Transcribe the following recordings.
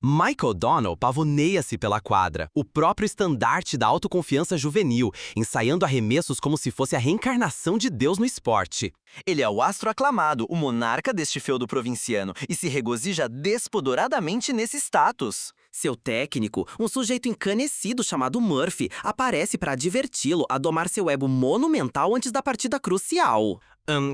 Mike O'Donnell pavoneia-se pela quadra, o próprio estandarte da autoconfiança juvenil, ensaiando arremessos como se fosse a reencarnação de Deus no esporte. Ele é o astro aclamado, o monarca deste feudo provinciano, e se regozija despodoradamente nesse status. Seu técnico, um sujeito encanecido chamado Murphy, aparece para diverti-lo a domar seu ego monumental antes da partida crucial.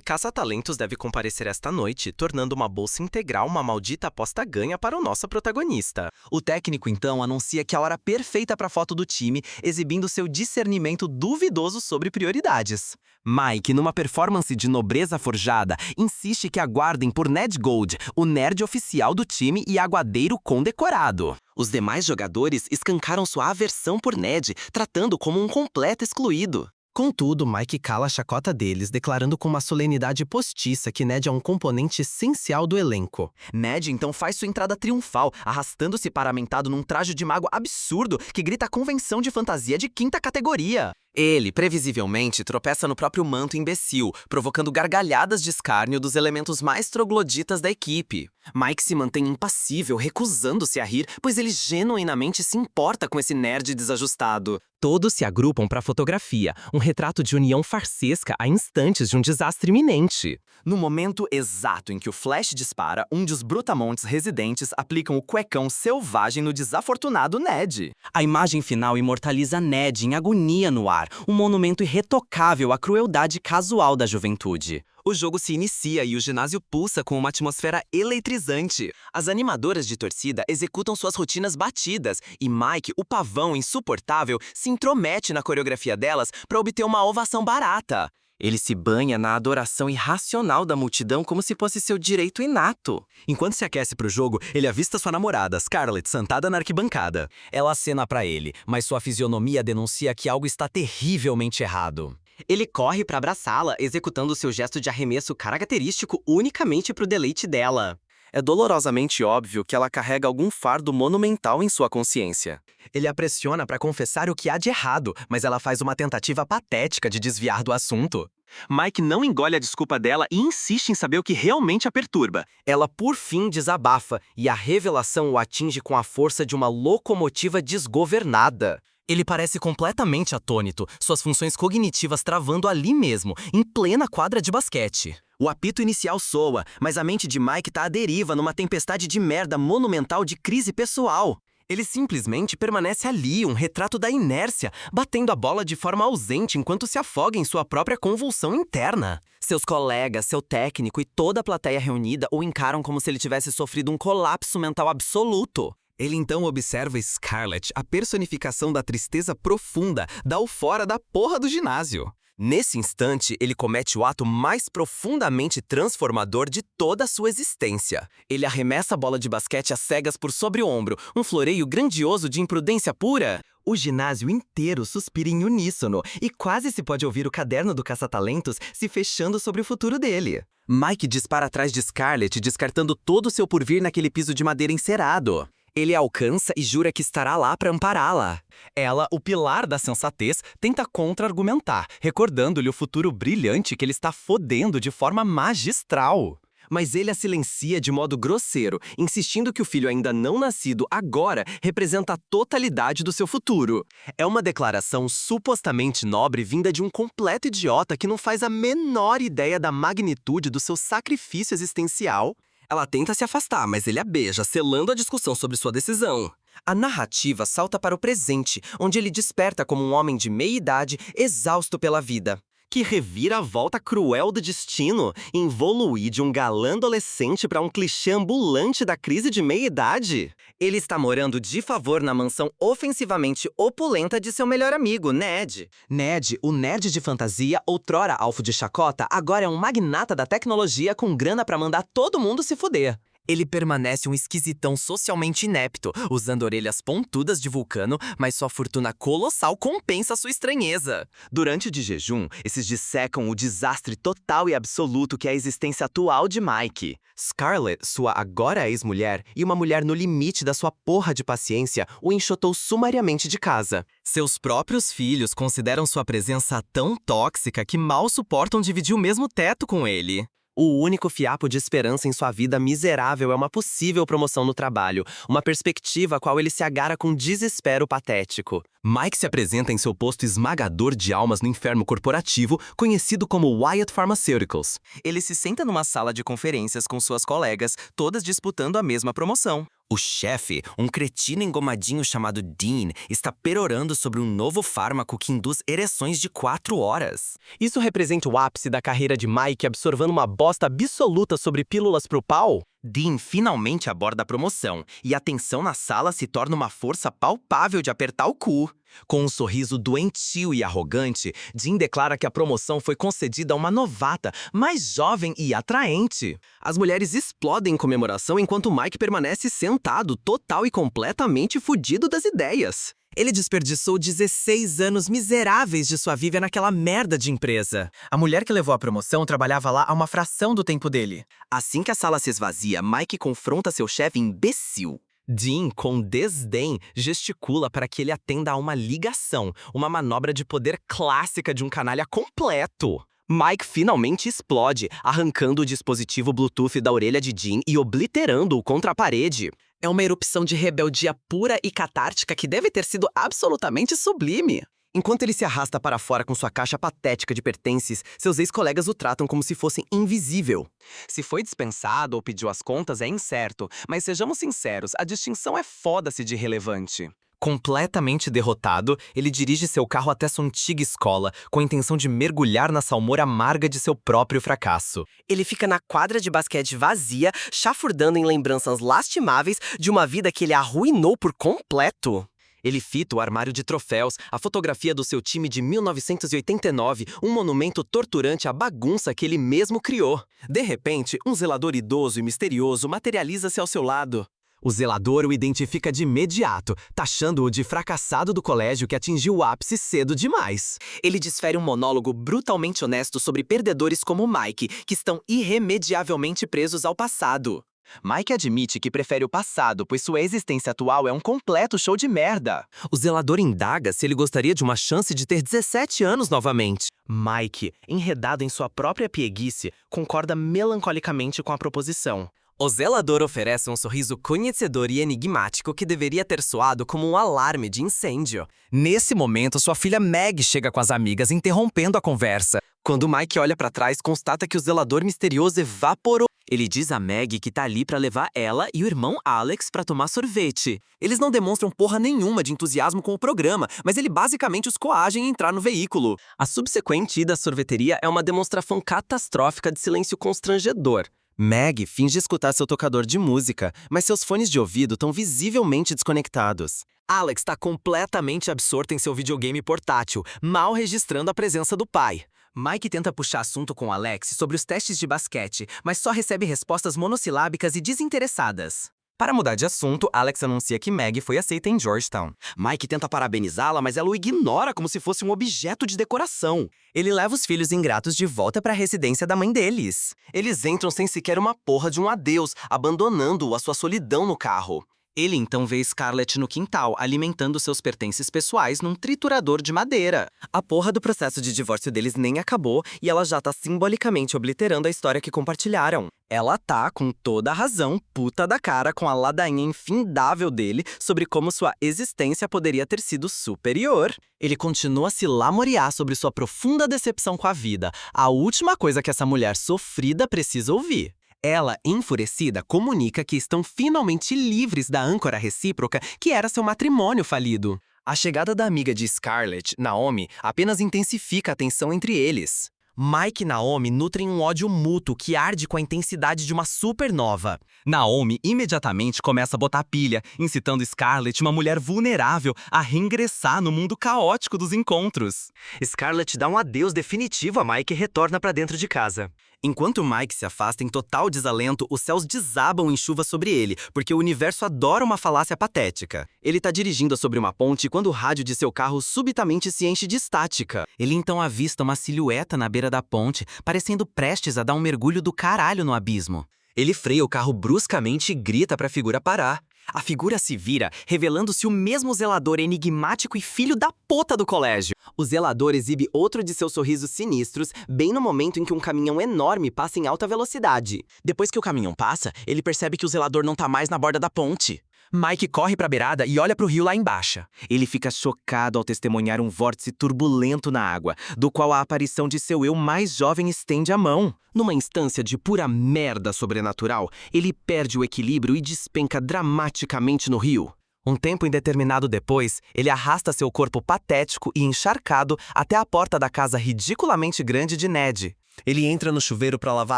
Caça-talentos deve comparecer esta noite, tornando uma bolsa integral uma maldita aposta ganha para o nosso protagonista. O técnico, então, anuncia que é a hora perfeita para a foto do time, exibindo seu discernimento duvidoso sobre prioridades. Mike, numa performance de nobreza forjada, insiste que aguardem por Ned Gold, o nerd oficial do time e aguadeiro condecorado. Os demais jogadores escancaram sua aversão por Ned, tratando como um completo excluído. Contudo, Mike cala a chacota deles, declarando com uma solenidade postiça que Ned é um componente essencial do elenco. Ned então faz sua entrada triunfal, arrastando-se paramentado num traje de mago absurdo que grita a convenção de fantasia de quinta categoria. Ele, previsivelmente, tropeça no próprio manto imbecil, provocando gargalhadas de escárnio dos elementos mais trogloditas da equipe. Mike se mantém impassível, recusando-se a rir, pois ele genuinamente se importa com esse nerd desajustado. Todos se agrupam para a fotografia, um retrato de união farsesca a instantes de um desastre iminente. No momento exato em que o flash dispara, um dos brutamontes residentes aplicam o cuecão selvagem no desafortunado Ned. A imagem final imortaliza Ned em agonia no ar, um monumento irretocável à crueldade casual da juventude. O jogo se inicia e o ginásio pulsa com uma atmosfera eletrizante. As animadoras de torcida executam suas rotinas batidas e Mike, o pavão insuportável, se intromete na coreografia delas para obter uma ovação barata. Ele se banha na adoração irracional da multidão como se fosse seu direito inato. Enquanto se aquece para o jogo, ele avista sua namorada, Scarlett, sentada na arquibancada. Ela acena para ele, mas sua fisionomia denuncia que algo está terrivelmente errado. Ele corre para abraçá-la, executando seu gesto de arremesso característico unicamente para o deleite dela. É dolorosamente óbvio que ela carrega algum fardo monumental em sua consciência. Ele a pressiona para confessar o que há de errado, mas ela faz uma tentativa patética de desviar do assunto. Mike não engole a desculpa dela e insiste em saber o que realmente a perturba. Ela por fim desabafa, e a revelação o atinge com a força de uma locomotiva desgovernada. Ele parece completamente atônito, suas funções cognitivas travando ali mesmo, em plena quadra de basquete. O apito inicial soa, mas a mente de Mike tá à deriva numa tempestade de merda monumental de crise pessoal. Ele simplesmente permanece ali, um retrato da inércia, batendo a bola de forma ausente enquanto se afoga em sua própria convulsão interna. Seus colegas, seu técnico e toda a plateia reunida o encaram como se ele tivesse sofrido um colapso mental absoluto. Ele então observa Scarlett, a personificação da tristeza profunda, da eufória da porra do ginásio. Nesse instante, ele comete o ato mais profundamente transformador de toda a sua existência. Ele arremessa a bola de basquete às cegas por sobre o ombro, um floreio grandioso de imprudência pura. O ginásio inteiro suspira em uníssono e quase se pode ouvir o caderno do caça-talentos se fechando sobre o futuro dele. Mike dispara atrás de Scarlett, descartando todo o seu porvir naquele piso de madeira encerado. Ele a alcança e jura que estará lá para ampará-la. Ela, o pilar da sensatez, tenta contra-argumentar, recordando-lhe o futuro brilhante que ele está fodendo de forma magistral. Mas ele a silencia de modo grosseiro, insistindo que o filho ainda não nascido agora representa a totalidade do seu futuro. É uma declaração supostamente nobre vinda de um completo idiota que não faz a menor ideia da magnitude do seu sacrifício existencial. Ela tenta se afastar, mas ele a beija, selando a discussão sobre sua decisão. A narrativa salta para o presente, onde ele desperta como um homem de meia-idade, exausto pela vida. Que revira-volta cruel do destino, evoluir de um galã adolescente para um clichê ambulante da crise de meia-idade. Ele está morando de favor na mansão ofensivamente opulenta de seu melhor amigo, Ned. Ned, o nerd de fantasia, outrora alvo de chacota, agora é um magnata da tecnologia com grana para mandar todo mundo se fuder. Ele permanece um esquisitão socialmente inepto, usando orelhas pontudas de vulcano, mas sua fortuna colossal compensa sua estranheza. Durante o de jejum, esses dissecam o desastre total e absoluto que é a existência atual de Mike. Scarlett, sua agora ex-mulher, e uma mulher no limite da sua porra de paciência, o enxotou sumariamente de casa. Seus próprios filhos consideram sua presença tão tóxica que mal suportam dividir o mesmo teto com ele. O único fiapo de esperança em sua vida miserável é uma possível promoção no trabalho, uma perspectiva a qual ele se agarra com desespero patético. Mike se apresenta em seu posto esmagador de almas no inferno corporativo, conhecido como Wyatt Pharmaceuticals. Ele se senta numa sala de conferências com suas colegas, todas disputando a mesma promoção. O chefe, um cretino engomadinho chamado Dean, está perorando sobre um novo fármaco que induz ereções de 4 horas. Isso representa o ápice da carreira de Mike absorvendo uma bosta absoluta sobre pílulas pro pau? Dean finalmente aborda a promoção, e a tensão na sala se torna uma força palpável de apertar o cu. Com um sorriso doentio e arrogante, Dean declara que a promoção foi concedida a uma novata, mais jovem e atraente. As mulheres explodem em comemoração enquanto Mike permanece sentado, total e completamente fudido das ideias. Ele desperdiçou 16 anos miseráveis de sua vida naquela merda de empresa. A mulher que levou a promoção trabalhava lá a uma fração do tempo dele. Assim que a sala se esvazia, Mike confronta seu chefe imbecil. Dean, com desdém, gesticula para que ele atenda a uma ligação, uma manobra de poder clássica de um canalha completo. Mike finalmente explode, arrancando o dispositivo Bluetooth da orelha de Dean e obliterando-o contra a parede. É uma erupção de rebeldia pura e catártica que deve ter sido absolutamente sublime. Enquanto ele se arrasta para fora com sua caixa patética de pertences, seus ex-colegas o tratam como se fosse invisível. Se foi dispensado ou pediu as contas é incerto, mas sejamos sinceros, a distinção é foda-se de irrelevante. Completamente derrotado, ele dirige seu carro até sua antiga escola, com a intenção de mergulhar na salmoura amarga de seu próprio fracasso. Ele fica na quadra de basquete vazia, chafurdando em lembranças lastimáveis de uma vida que ele arruinou por completo. Ele fita o armário de troféus, a fotografia do seu time de 1989, um monumento torturante à bagunça que ele mesmo criou. De repente, um zelador idoso e misterioso materializa-se ao seu lado. O zelador o identifica de imediato, taxando-o de fracassado do colégio que atingiu o ápice cedo demais. Ele desfere um monólogo brutalmente honesto sobre perdedores como Mike, que estão irremediavelmente presos ao passado. Mike admite que prefere o passado, pois sua existência atual é um completo show de merda. O zelador indaga se ele gostaria de uma chance de ter 17 anos novamente. Mike, enredado em sua própria pieguice, concorda melancolicamente com a proposição. O zelador oferece um sorriso conhecedor e enigmático que deveria ter soado como um alarme de incêndio. Nesse momento, sua filha Meg chega com as amigas, interrompendo a conversa. Quando Mike olha para trás, constata que o zelador misterioso evaporou. Ele diz a Meg que tá ali pra levar ela e o irmão Alex pra tomar sorvete. Eles não demonstram porra nenhuma de entusiasmo com o programa, mas ele basicamente os coage em entrar no veículo. A subsequente ida à sorveteria é uma demonstração catastrófica de silêncio constrangedor. Meg finge escutar seu tocador de música, mas seus fones de ouvido estão visivelmente desconectados. Alex está completamente absorto em seu videogame portátil, mal registrando a presença do pai. Mike tenta puxar assunto com Alex sobre os testes de basquete, mas só recebe respostas monossilábicas e desinteressadas. Para mudar de assunto, Alex anuncia que Meg foi aceita em Georgetown. Mike tenta parabenizá-la, mas ela o ignora como se fosse um objeto de decoração. Ele leva os filhos ingratos de volta para a residência da mãe deles. Eles entram sem sequer uma porra de um adeus, abandonando-o à sua solidão no carro. Ele então vê Scarlett no quintal, alimentando seus pertences pessoais num triturador de madeira. A porra do processo de divórcio deles nem acabou e ela já tá simbolicamente obliterando a história que compartilharam. Ela tá, com toda a razão, puta da cara com a ladainha infindável dele sobre como sua existência poderia ter sido superior. Ele continua a se lamorear sobre sua profunda decepção com a vida, a última coisa que essa mulher sofrida precisa ouvir. Ela, enfurecida, comunica que estão finalmente livres da âncora recíproca que era seu matrimônio falido. A chegada da amiga de Scarlett, Naomi, apenas intensifica a tensão entre eles. Mike e Naomi nutrem um ódio mútuo que arde com a intensidade de uma supernova. Naomi imediatamente começa a botar pilha, incitando Scarlett, uma mulher vulnerável, a reingressar no mundo caótico dos encontros. Scarlett dá um adeus definitivo a Mike e retorna para dentro de casa. Enquanto Mike se afasta em total desalento, os céus desabam em chuva sobre ele, porque o universo adora uma falácia patética. Ele tá dirigindo sobre uma ponte quando o rádio de seu carro subitamente se enche de estática. Ele então avista uma silhueta na beira da ponte, parecendo prestes a dar um mergulho do caralho no abismo. Ele freia o carro bruscamente e grita para a figura parar. A figura se vira, revelando-se o mesmo zelador enigmático e filho da puta do colégio. O zelador exibe outro de seus sorrisos sinistros, bem no momento em que um caminhão enorme passa em alta velocidade. Depois que o caminhão passa, ele percebe que o zelador não tá mais na borda da ponte. Mike corre pra beirada e olha pro rio lá embaixo. Ele fica chocado ao testemunhar um vórtice turbulento na água, do qual a aparição de seu eu mais jovem estende a mão. Numa instância de pura merda sobrenatural, ele perde o equilíbrio e despenca dramaticamente no rio. Um tempo indeterminado depois, ele arrasta seu corpo patético e encharcado até a porta da casa ridiculamente grande de Ned. Ele entra no chuveiro para lavar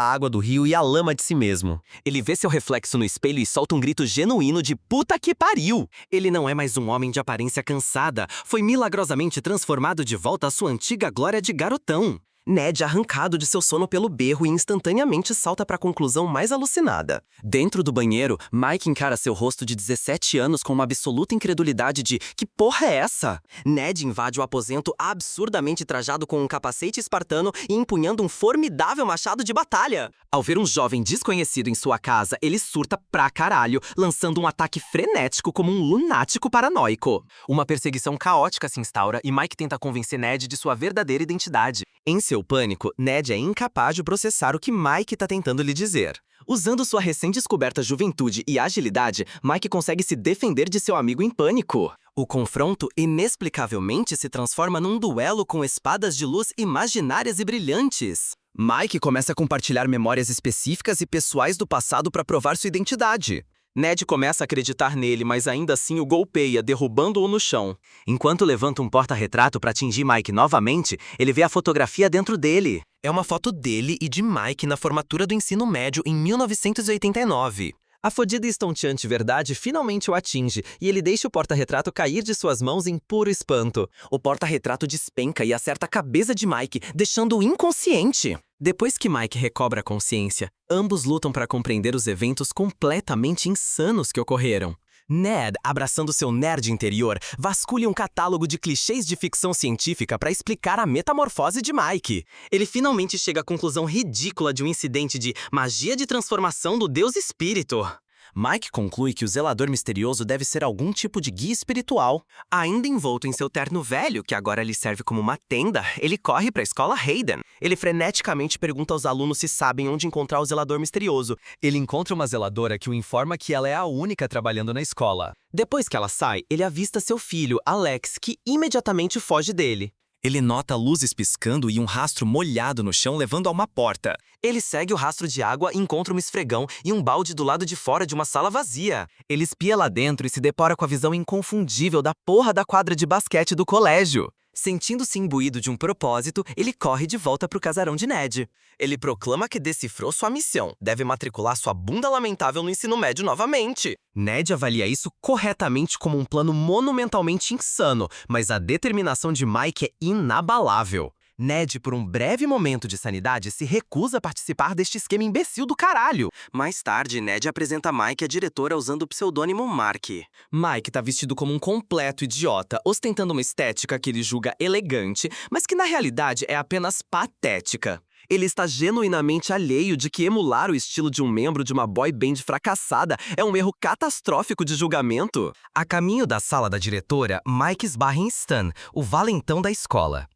a água do rio e a lama de si mesmo. Ele vê seu reflexo no espelho e solta um grito genuíno de puta que pariu! Ele não é mais um homem de aparência cansada. Foi milagrosamente transformado de volta à sua antiga glória de garotão. Ned, arrancado de seu sono pelo berro, e instantaneamente salta para a conclusão mais alucinada. Dentro do banheiro, Mike encara seu rosto de 17 anos com uma absoluta incredulidade de "que porra é essa?". Ned invade o aposento absurdamente trajado com um capacete espartano e empunhando um formidável machado de batalha. Ao ver um jovem desconhecido em sua casa, ele surta pra caralho, lançando um ataque frenético como um lunático paranoico. Uma perseguição caótica se instaura e Mike tenta convencer Ned de sua verdadeira identidade. Em seu pânico, Ned é incapaz de processar o que Mike está tentando lhe dizer. Usando sua recém-descoberta juventude e agilidade, Mike consegue se defender de seu amigo em pânico. O confronto inexplicavelmente se transforma num duelo com espadas de luz imaginárias e brilhantes. Mike começa a compartilhar memórias específicas e pessoais do passado para provar sua identidade. Ned começa a acreditar nele, mas ainda assim o golpeia, derrubando-o no chão. Enquanto levanta um porta-retrato para atingir Mike novamente, ele vê a fotografia dentro dele. É uma foto dele e de Mike na formatura do ensino médio em 1989. A fodida e estonteante verdade finalmente o atinge, e ele deixa o porta-retrato cair de suas mãos em puro espanto. O porta-retrato despenca e acerta a cabeça de Mike, deixando-o inconsciente. Depois que Mike recobra a consciência, ambos lutam para compreender os eventos completamente insanos que ocorreram. Ned, abraçando seu nerd interior, vasculha um catálogo de clichês de ficção científica para explicar a metamorfose de Mike. Ele finalmente chega à conclusão ridícula de um incidente de magia de transformação do Deus Espírito. Mike conclui que o zelador misterioso deve ser algum tipo de guia espiritual. Ainda envolto em seu terno velho, que agora lhe serve como uma tenda, ele corre para a escola Hayden. Ele freneticamente pergunta aos alunos se sabem onde encontrar o zelador misterioso. Ele encontra uma zeladora que o informa que ela é a única trabalhando na escola. Depois que ela sai, ele avista seu filho, Alex, que imediatamente foge dele. Ele nota luzes piscando e um rastro molhado no chão levando a uma porta. Ele segue o rastro de água e encontra um esfregão e um balde do lado de fora de uma sala vazia. Ele espia lá dentro e se depara com a visão inconfundível da porra da quadra de basquete do colégio. Sentindo-se imbuído de um propósito, ele corre de volta para o casarão de Ned. Ele proclama que decifrou sua missão, deve matricular sua bunda lamentável no ensino médio novamente. Ned avalia isso corretamente como um plano monumentalmente insano, mas a determinação de Mike é inabalável. Ned, por um breve momento de sanidade, se recusa a participar deste esquema imbecil do caralho. Mais tarde, Ned apresenta Mike à diretora usando o pseudônimo Mark. Mike tá vestido como um completo idiota, ostentando uma estética que ele julga elegante, mas que na realidade é apenas patética. Ele está genuinamente alheio de que emular o estilo de um membro de uma boy band fracassada é um erro catastrófico de julgamento. A caminho da sala da diretora, Mike esbarra em Stan, o valentão da escola.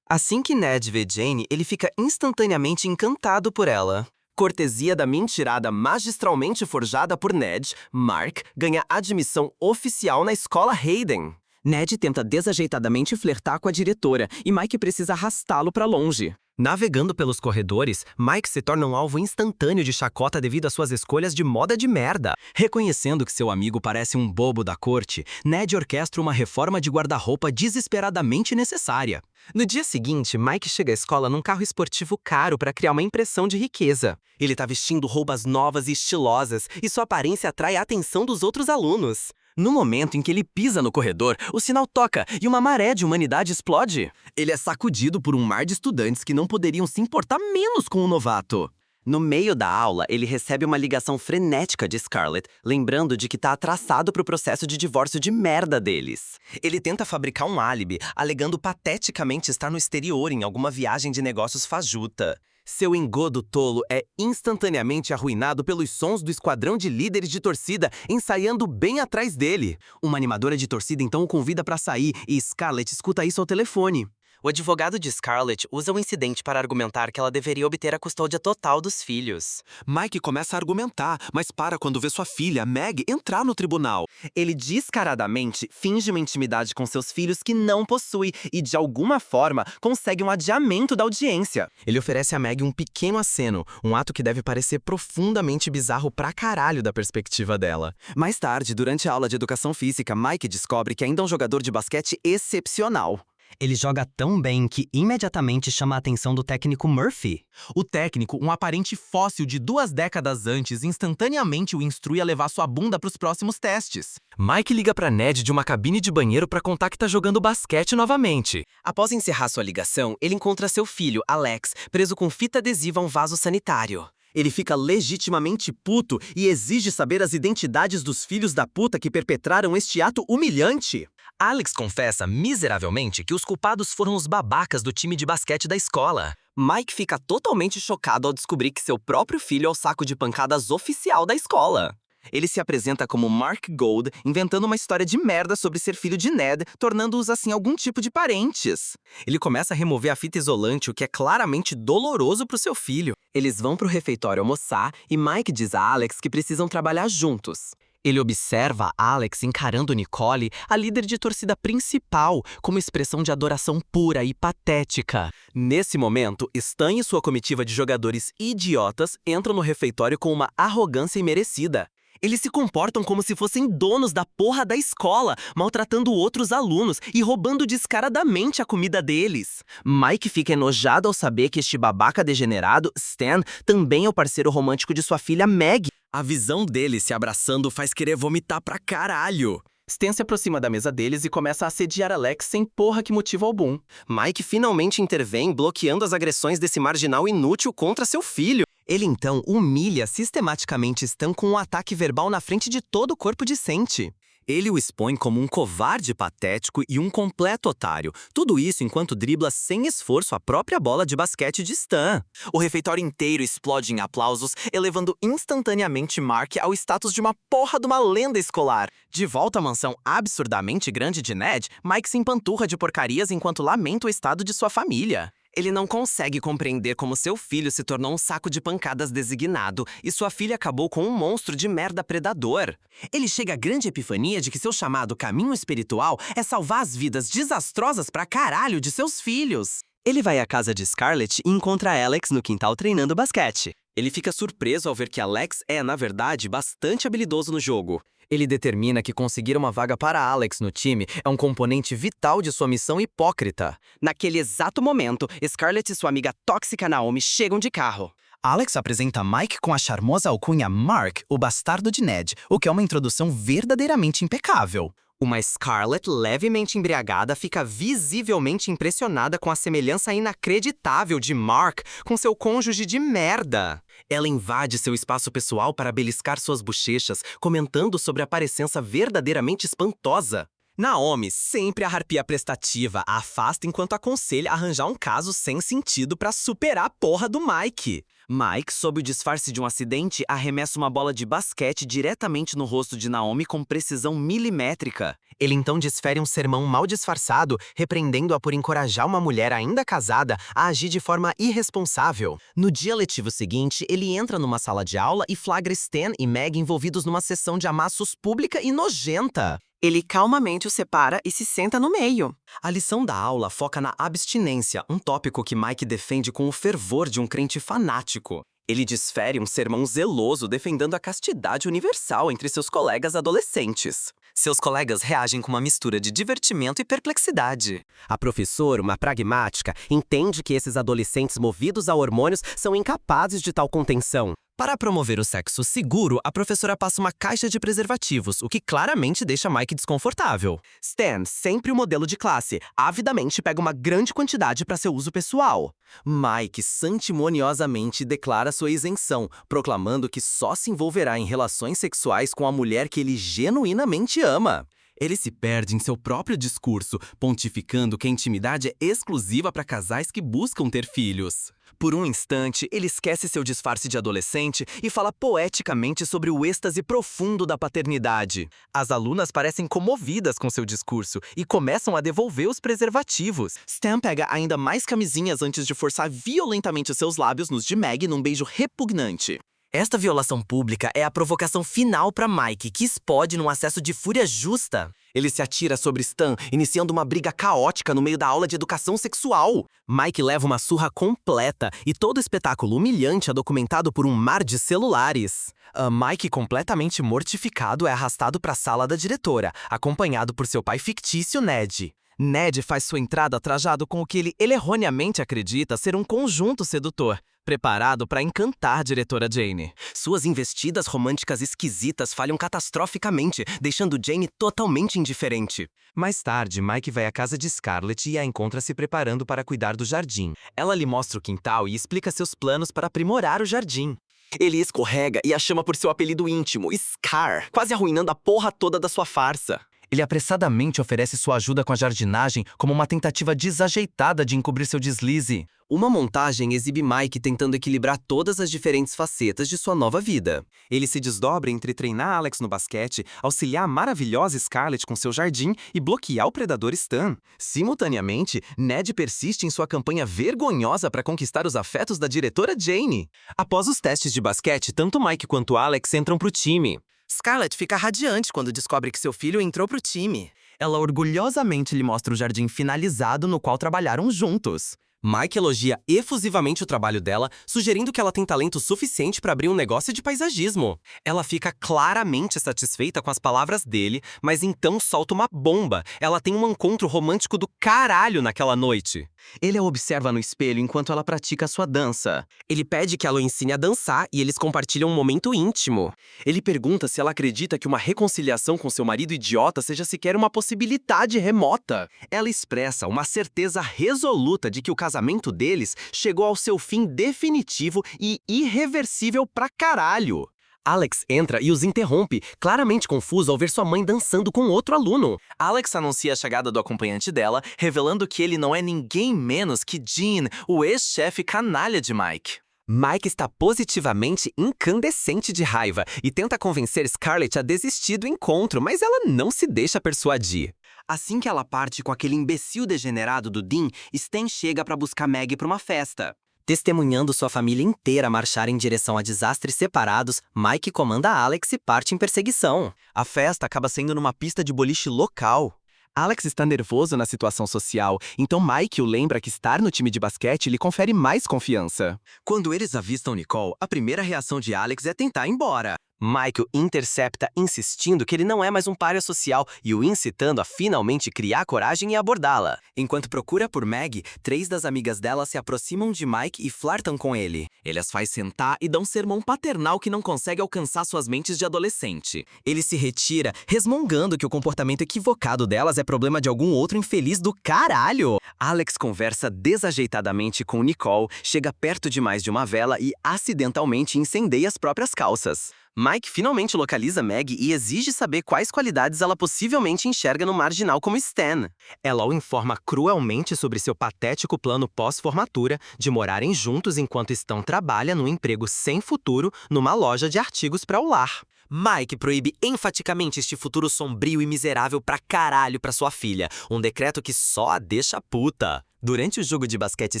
Assim que Ned vê Jane, ele fica instantaneamente encantado por ela. Cortesia da mentirada magistralmente forjada por Ned, Mark ganha admissão oficial na escola Hayden. Ned tenta desajeitadamente flertar com a diretora e Mike precisa arrastá-lo para longe. Navegando pelos corredores, Mike se torna um alvo instantâneo de chacota devido às suas escolhas de moda de merda. Reconhecendo que seu amigo parece um bobo da corte, Ned orquestra uma reforma de guarda-roupa desesperadamente necessária. No dia seguinte, Mike chega à escola num carro esportivo caro para criar uma impressão de riqueza. Ele tá vestindo roupas novas e estilosas, e sua aparência atrai a atenção dos outros alunos. No momento em que ele pisa no corredor, o sinal toca e uma maré de humanidade explode. Ele é sacudido por um mar de estudantes que não poderiam se importar menos com o novato. No meio da aula, ele recebe uma ligação frenética de Scarlett, lembrando de que tá atrasado pro processo de divórcio de merda deles. Ele tenta fabricar um álibi, alegando pateticamente estar no exterior em alguma viagem de negócios fajuta. Seu engodo tolo é instantaneamente arruinado pelos sons do esquadrão de líderes de torcida ensaiando bem atrás dele. Uma animadora de torcida então o convida para sair e Scarlett escuta isso ao telefone. O advogado de Scarlett usa o incidente para argumentar que ela deveria obter a custódia total dos filhos. Mike começa a argumentar, mas para quando vê sua filha, Meg, entrar no tribunal. Ele descaradamente finge uma intimidade com seus filhos que não possui e, de alguma forma, consegue um adiamento da audiência. Ele oferece a Meg um pequeno aceno, um ato que deve parecer profundamente bizarro pra caralho da perspectiva dela. Mais tarde, durante a aula de educação física, Mike descobre que ainda é um jogador de basquete excepcional. Ele joga tão bem que imediatamente chama a atenção do técnico Murphy. O técnico, um aparente fóssil de 2 décadas antes, instantaneamente o instrui a levar sua bunda pros próximos testes. Mike liga pra Ned de uma cabine de banheiro pra contar que tá jogando basquete novamente. Após encerrar sua ligação, ele encontra seu filho, Alex, preso com fita adesiva a um vaso sanitário. Ele fica legitimamente puto e exige saber as identidades dos filhos da puta que perpetraram este ato humilhante. Alex confessa miseravelmente que os culpados foram os babacas do time de basquete da escola. Mike fica totalmente chocado ao descobrir que seu próprio filho é o saco de pancadas oficial da escola. Ele se apresenta como Mark Gold, inventando uma história de merda sobre ser filho de Ned, tornando-os assim algum tipo de parentes. Ele começa a remover a fita isolante, o que é claramente doloroso pro seu filho. Eles vão pro refeitório almoçar e Mike diz a Alex que precisam trabalhar juntos. Ele observa Alex encarando Nicole, a líder de torcida principal, como expressão de adoração pura e patética. Nesse momento, Stan e sua comitiva de jogadores idiotas entram no refeitório com uma arrogância imerecida. Eles se comportam como se fossem donos da porra da escola, maltratando outros alunos e roubando descaradamente a comida deles. Mike fica enojado ao saber que este babaca degenerado, Stan, também é o parceiro romântico de sua filha Meg. A visão dele se abraçando faz querer vomitar pra caralho. Stan se aproxima da mesa deles e começa a assediar Alex sem porra que motiva algum. Mike finalmente intervém, bloqueando as agressões desse marginal inútil contra seu filho. Ele então humilha sistematicamente Stan com um ataque verbal na frente de todo o corpo discente. Ele o expõe como um covarde patético e um completo otário. Tudo isso enquanto dribla sem esforço a própria bola de basquete de Stan. O refeitório inteiro explode em aplausos, elevando instantaneamente Mark ao status de uma porra de uma lenda escolar. De volta à mansão absurdamente grande de Ned, Mike se empanturra de porcarias enquanto lamenta o estado de sua família. Ele não consegue compreender como seu filho se tornou um saco de pancadas designado e sua filha acabou com um monstro de merda predador. Ele chega à grande epifania de que seu chamado caminho espiritual é salvar as vidas desastrosas pra caralho de seus filhos. Ele vai à casa de Scarlett e encontra Alex no quintal treinando basquete. Ele fica surpreso ao ver que Alex é, na verdade, bastante habilidoso no jogo. Ele determina que conseguir uma vaga para Alex no time é um componente vital de sua missão hipócrita. Naquele exato momento, Scarlett e sua amiga tóxica Naomi chegam de carro. Alex apresenta Mike com a charmosa alcunha Mark, o bastardo de Ned, o que é uma introdução verdadeiramente impecável. Uma Scarlett levemente embriagada fica visivelmente impressionada com a semelhança inacreditável de Mark com seu cônjuge de merda. Ela invade seu espaço pessoal para beliscar suas bochechas, comentando sobre a parecença verdadeiramente espantosa. Naomi, sempre a harpia prestativa, a afasta enquanto aconselha a arranjar um caso sem sentido pra superar a porra do Mike. Mike, sob o disfarce de um acidente, arremessa uma bola de basquete diretamente no rosto de Naomi com precisão milimétrica. Ele então desfere um sermão mal disfarçado, repreendendo-a por encorajar uma mulher ainda casada a agir de forma irresponsável. No dia letivo seguinte, ele entra numa sala de aula e flagra Stan e Meg envolvidos numa sessão de amassos pública e nojenta. Ele calmamente o separa e se senta no meio. A lição da aula foca na abstinência, um tópico que Mike defende com o fervor de um crente fanático. Ele desfere um sermão zeloso defendendo a castidade universal entre seus colegas adolescentes. Seus colegas reagem com uma mistura de divertimento e perplexidade. A professora, uma pragmática, entende que esses adolescentes movidos a hormônios são incapazes de tal contenção. Para promover o sexo seguro, a professora passa uma caixa de preservativos, o que claramente deixa Mike desconfortável. Stan, sempre o modelo de classe, avidamente pega uma grande quantidade para seu uso pessoal. Mike santimoniosamente declara sua isenção, proclamando que só se envolverá em relações sexuais com a mulher que ele genuinamente ama. Ele se perde em seu próprio discurso, pontificando que a intimidade é exclusiva para casais que buscam ter filhos. Por um instante, ele esquece seu disfarce de adolescente e fala poeticamente sobre o êxtase profundo da paternidade. As alunas parecem comovidas com seu discurso e começam a devolver os preservativos. Stan pega ainda mais camisinhas antes de forçar violentamente seus lábios nos de Meg num beijo repugnante. Esta violação pública é a provocação final para Mike, que explode num acesso de fúria justa. Ele se atira sobre Stan, iniciando uma briga caótica no meio da aula de educação sexual. Mike leva uma surra completa e todo o espetáculo humilhante é documentado por um mar de celulares. Mike, completamente mortificado, é arrastado para a sala da diretora, acompanhado por seu pai fictício, Ned. Ned faz sua entrada trajado com o que ele erroneamente acredita ser um conjunto sedutor, preparado para encantar a diretora Jane. Suas investidas românticas esquisitas falham catastroficamente, deixando Jane totalmente indiferente. Mais tarde, Mike vai à casa de Scarlett e a encontra se preparando para cuidar do jardim. Ela lhe mostra o quintal e explica seus planos para aprimorar o jardim. Ele escorrega e a chama por seu apelido íntimo, Scar, quase arruinando a porra toda da sua farsa. Ele apressadamente oferece sua ajuda com a jardinagem como uma tentativa desajeitada de encobrir seu deslize. Uma montagem exibe Mike tentando equilibrar todas as diferentes facetas de sua nova vida. Ele se desdobra entre treinar Alex no basquete, auxiliar a maravilhosa Scarlett com seu jardim e bloquear o predador Stan. Simultaneamente, Ned persiste em sua campanha vergonhosa para conquistar os afetos da diretora Jane. Após os testes de basquete, tanto Mike quanto Alex entram pro time. Scarlett fica radiante quando descobre que seu filho entrou pro time. Ela orgulhosamente lhe mostra o jardim finalizado no qual trabalharam juntos. Mike elogia efusivamente o trabalho dela, sugerindo que ela tem talento suficiente para abrir um negócio de paisagismo. Ela fica claramente satisfeita com as palavras dele, mas então solta uma bomba. Ela tem um encontro romântico do caralho naquela noite. Ele a observa no espelho enquanto ela pratica sua dança. Ele pede que ela o ensine a dançar e eles compartilham um momento íntimo. Ele pergunta se ela acredita que uma reconciliação com seu marido idiota seja sequer uma possibilidade remota. Ela expressa uma certeza resoluta de que o casamento deles chegou ao seu fim definitivo e irreversível pra caralho. Alex entra e os interrompe, claramente confuso ao ver sua mãe dançando com outro aluno. Alex anuncia a chegada do acompanhante dela, revelando que ele não é ninguém menos que Dean, o ex-chefe canalha de Mike. Mike está positivamente incandescente de raiva e tenta convencer Scarlett a desistir do encontro, mas ela não se deixa persuadir. Assim que ela parte com aquele imbecil degenerado do Dean, Stan chega para buscar Meg para uma festa. Testemunhando sua família inteira marchar em direção a desastres separados, Mike comanda Alex e parte em perseguição. A festa acaba sendo numa pista de boliche local. Alex está nervoso na situação social, então Mike o lembra que estar no time de basquete lhe confere mais confiança. Quando eles avistam Nicole, a primeira reação de Alex é tentar ir embora. Mike o intercepta, insistindo que ele não é mais um pária social e o incitando a finalmente criar coragem e abordá-la. Enquanto procura por Meg, 3 das amigas dela se aproximam de Mike e flertam com ele. Ele as faz sentar e dá um sermão paternal que não consegue alcançar suas mentes de adolescente. Ele se retira, resmungando que o comportamento equivocado delas é problema de algum outro infeliz do caralho. Alex conversa desajeitadamente com Nicole, chega perto demais de uma vela e acidentalmente incendeia as próprias calças. Mike finalmente localiza Meg e exige saber quais qualidades ela possivelmente enxerga no marginal como Stan. Ela o informa cruelmente sobre seu patético plano pós-formatura de morarem juntos enquanto Stan trabalha num emprego sem futuro numa loja de artigos para o lar. Mike proíbe enfaticamente este futuro sombrio e miserável pra caralho pra sua filha, um decreto que só a deixa puta. Durante o jogo de basquete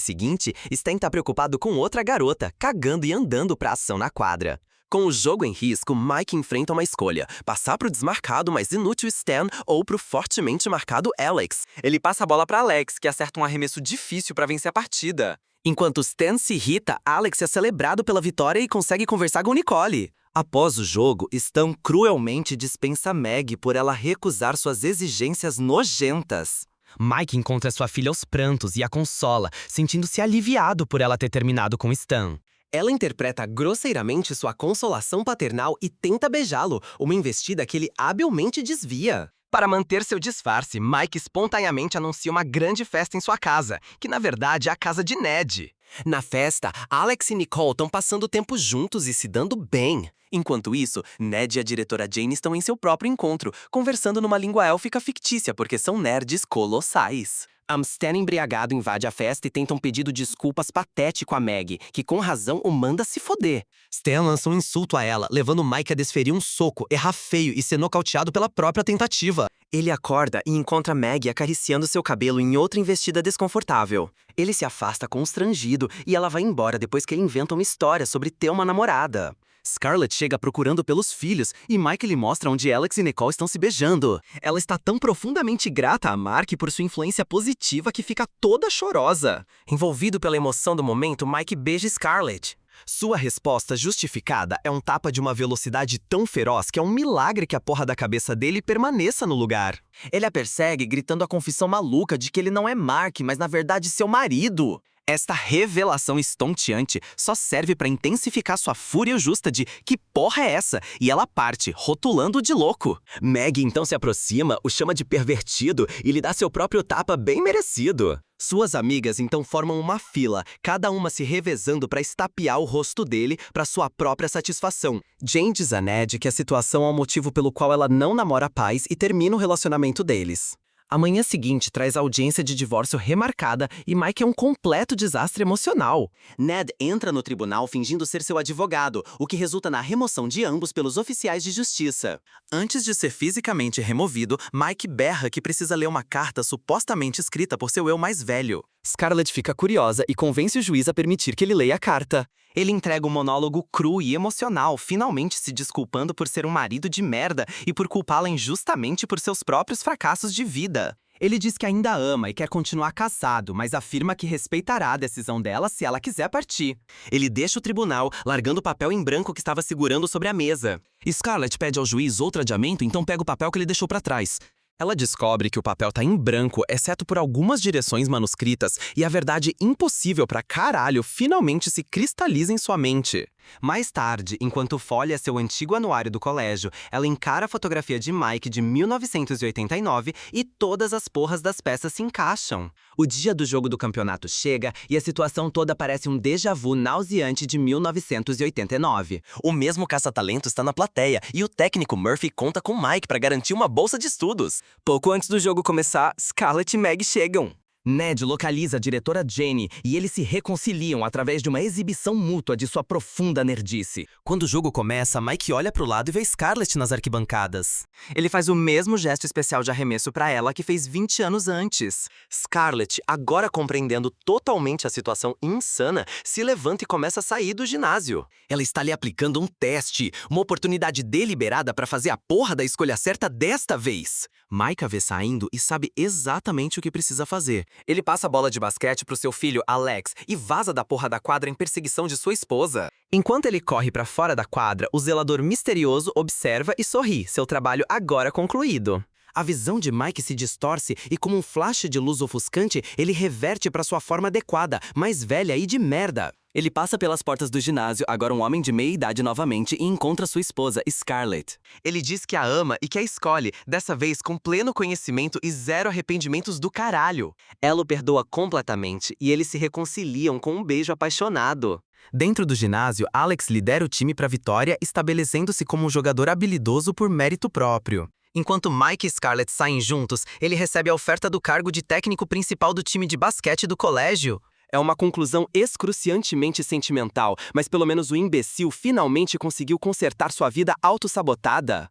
seguinte, Stan tá preocupado com outra garota, cagando e andando pra ação na quadra. Com o jogo em risco, Mike enfrenta uma escolha: passar pro desmarcado, mas inútil Stan ou pro fortemente marcado Alex. Ele passa a bola pra Alex, que acerta um arremesso difícil pra vencer a partida. Enquanto Stan se irrita, Alex é celebrado pela vitória e consegue conversar com Nicole. Após o jogo, Stan cruelmente dispensa Meg por ela recusar suas exigências nojentas. Mike encontra sua filha aos prantos e a consola, sentindo-se aliviado por ela ter terminado com Stan. Ela interpreta grosseiramente sua consolação paternal e tenta beijá-lo, uma investida que ele habilmente desvia. Para manter seu disfarce, Mike espontaneamente anuncia uma grande festa em sua casa, que na verdade é a casa de Ned. Na festa, Alex e Nicole estão passando tempo juntos e se dando bem. Enquanto isso, Ned e a diretora Jane estão em seu próprio encontro, conversando numa língua élfica fictícia porque são nerds colossais. Stan embriagado invade a festa e tenta um pedido de desculpas patético a Maggie, que com razão o manda se foder. Stan lança um insulto a ela, levando Mike a desferir um soco, errar feio e ser nocauteado pela própria tentativa. Ele acorda e encontra Maggie acariciando seu cabelo em outra investida desconfortável. Ele se afasta constrangido e ela vai embora depois que ele inventa uma história sobre ter uma namorada. Scarlett chega procurando pelos filhos e Mike lhe mostra onde Alex e Nicole estão se beijando. Ela está tão profundamente grata a Mark por sua influência positiva que fica toda chorosa. Envolvido pela emoção do momento, Mike beija Scarlett. Sua resposta justificada é um tapa de uma velocidade tão feroz que é um milagre que a porra da cabeça dele permaneça no lugar. Ele a persegue gritando a confissão maluca de que ele não é Mark, mas na verdade seu marido. Esta revelação estonteante só serve para intensificar sua fúria justa de "que porra é essa?" e ela parte, rotulando-o de louco. Maggie então se aproxima, o chama de pervertido e lhe dá seu próprio tapa bem merecido. Suas amigas então formam uma fila, cada uma se revezando para estapear o rosto dele para sua própria satisfação. Jane diz a Ned que a situação é o motivo pelo qual ela não namora paz e termina o relacionamento deles. A manhã seguinte traz audiência de divórcio remarcada e Mike é um completo desastre emocional. Ned entra no tribunal fingindo ser seu advogado, o que resulta na remoção de ambos pelos oficiais de justiça. Antes de ser fisicamente removido, Mike berra que precisa ler uma carta supostamente escrita por seu eu mais velho. Scarlett fica curiosa e convence o juiz a permitir que ele leia a carta. Ele entrega um monólogo cru e emocional, finalmente se desculpando por ser um marido de merda e por culpá-la injustamente por seus próprios fracassos de vida. Ele diz que ainda ama e quer continuar casado, mas afirma que respeitará a decisão dela se ela quiser partir. Ele deixa o tribunal, largando o papel em branco que estava segurando sobre a mesa. Scarlett pede ao juiz outro adiamento, então pega o papel que ele deixou para trás. Ela descobre que o papel tá em branco, exceto por algumas direções manuscritas, e a verdade impossível pra caralho finalmente se cristaliza em sua mente. Mais tarde, enquanto folha seu antigo anuário do colégio, ela encara a fotografia de Mike de 1989 e todas as porras das peças se encaixam. O dia do jogo do campeonato chega e a situação toda parece um déjà vu nauseante de 1989. O mesmo caça-talento está na plateia e o técnico Murphy conta com Mike para garantir uma bolsa de estudos. Pouco antes do jogo começar, Scarlett e Meg chegam. Ned localiza a diretora Jane e eles se reconciliam através de uma exibição mútua de sua profunda nerdice. Quando o jogo começa, Mike olha pro lado e vê Scarlett nas arquibancadas. Ele faz o mesmo gesto especial de arremesso pra ela que fez 20 anos antes. Scarlett, agora compreendendo totalmente a situação insana, se levanta e começa a sair do ginásio. Ela está lhe aplicando um teste, uma oportunidade deliberada pra fazer a porra da escolha certa desta vez. Mike a vê saindo e sabe exatamente o que precisa fazer. Ele passa a bola de basquete pro seu filho, Alex, e vaza da porra da quadra em perseguição de sua esposa. Enquanto ele corre pra fora da quadra, o zelador misterioso observa e sorri, seu trabalho agora concluído. A visão de Mike se distorce e, como um flash de luz ofuscante, ele reverte para sua forma adequada, mais velha e de merda. Ele passa pelas portas do ginásio, agora um homem de meia idade novamente, e encontra sua esposa, Scarlett. Ele diz que a ama e que a escolhe, dessa vez com pleno conhecimento e zero arrependimentos do caralho. Ela o perdoa completamente e eles se reconciliam com um beijo apaixonado. Dentro do ginásio, Alex lidera o time para a vitória, estabelecendo-se como um jogador habilidoso por mérito próprio. Enquanto Mike e Scarlett saem juntos, ele recebe a oferta do cargo de técnico principal do time de basquete do colégio. É uma conclusão excruciantemente sentimental, mas pelo menos o imbecil finalmente conseguiu consertar sua vida autossabotada.